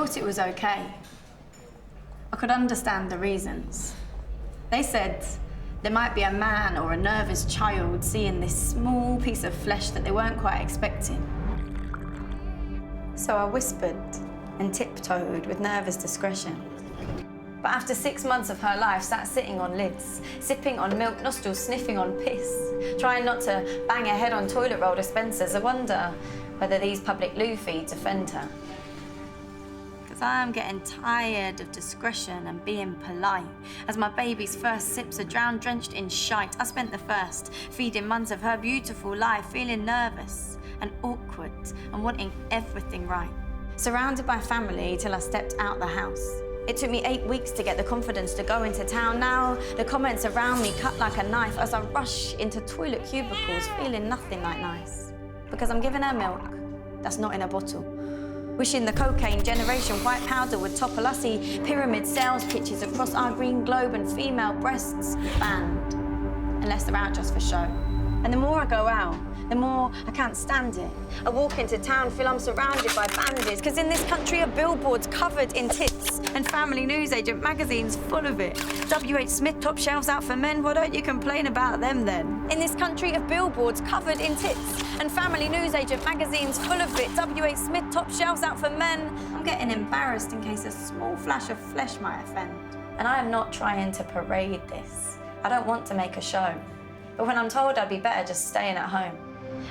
thought it was okay. I could understand the reasons. They said there might be a man or a nervous child seeing this small piece of flesh that they weren't quite expecting. So I whispered and tiptoed with nervous discretion. But after 6 months of her life sat sitting on lids, sipping on milk, nostrils sniffing on piss, trying not to bang her head on toilet roll dispensers, I wonder whether these public loo feeds offend her. Because I am getting tired of discretion and being polite. As my baby's first sips are drowned, drenched in shite, I spent the first feeding months of her beautiful life feeling nervous and awkward and wanting everything right. Surrounded by family till I stepped out the house. It took me 8 weeks to get the confidence to go into town. Now the comments around me cut like a knife as I rush into toilet cubicles feeling nothing like nice. Because I'm giving her milk that's not in a bottle. Wishing the cocaine generation white powder would topple. I see pyramid sales pitches across our green globe and female breasts banned, unless they're out just for show. And the more I go out, the more I can't stand it. I walk into town, feel I'm surrounded by bandits, because in this country are billboards covered in tits and family newsagent magazines full of it. W.H. Smith top shelves out for men, why don't you complain about them then? In this country of billboards covered in tits and family newsagent magazines full of it. W.H. Smith top shelves out for men. I'm getting embarrassed in case a small flash of flesh might offend. And I am not trying to parade this. I don't want to make a show. But when I'm told I'd be better just staying at home.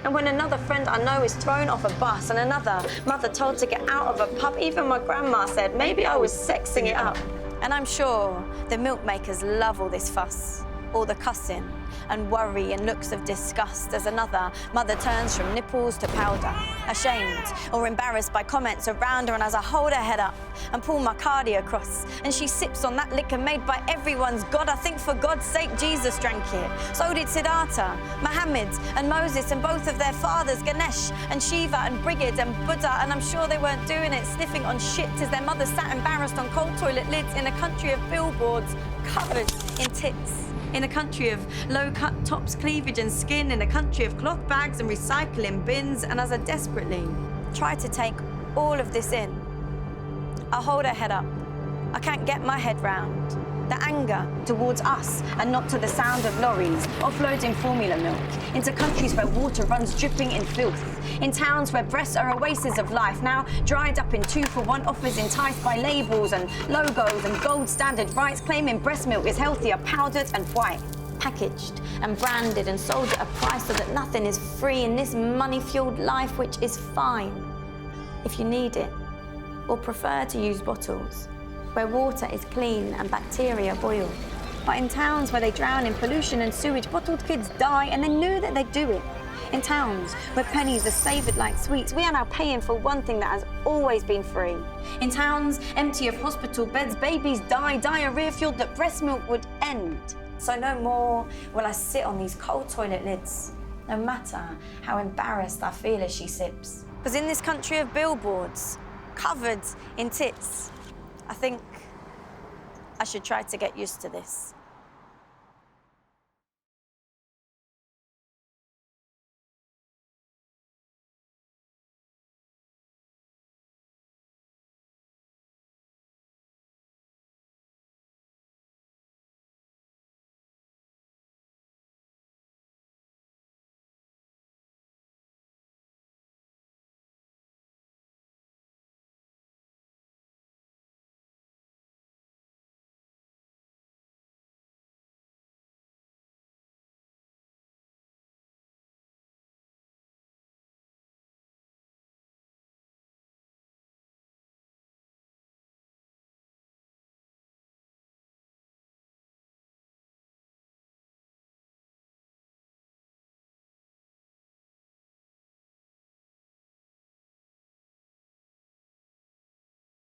And when another friend I know is thrown off a bus and another mother told to get out of a pub, even my grandma said maybe I was sexing it up. And I'm sure the milk makers love all this fuss, all the cussing and worry and looks of disgust as another mother turns from nipples to powder, ashamed or embarrassed by comments around her. And as I hold her head up and pull my cardi across and she sips on that liquor made by everyone's God, I think for God's sake Jesus drank it. So did Siddhartha, Muhammad and Moses and both of their fathers, Ganesh and Shiva and Brigid and Buddha. And I'm sure they weren't doing it sniffing on shit as their mothers sat embarrassed on cold toilet lids in a country of billboards covered in tits. In a country of low-cut tops, cleavage and skin, in a country of cloth bags and recycling bins. And as I desperately try to take all of this in, I hold her head up. I can't get my head round the anger towards us and not to the sound of lorries offloading formula milk into countries where water runs dripping in filth, in towns where breasts are oases of life, now dried up in 2-for-1 offers enticed by labels and logos and gold standard rights claiming breast milk is healthier, powdered and white, packaged and branded and sold at a price so that nothing is free in this money-fueled life, which is fine if you need it or prefer to use bottles, where water is clean and bacteria boil. But in towns where they drown in pollution and sewage, bottled kids die and they knew that they'd do it. In towns where pennies are savoured like sweets, we are now paying for one thing that has always been free. In towns empty of hospital beds, babies die, diarrhoea-fueled that breast milk would end. So no more will I sit on these cold toilet lids, no matter how embarrassed I feel as she sips. Because in this country of billboards, covered in tits, I think I should try to get used to this.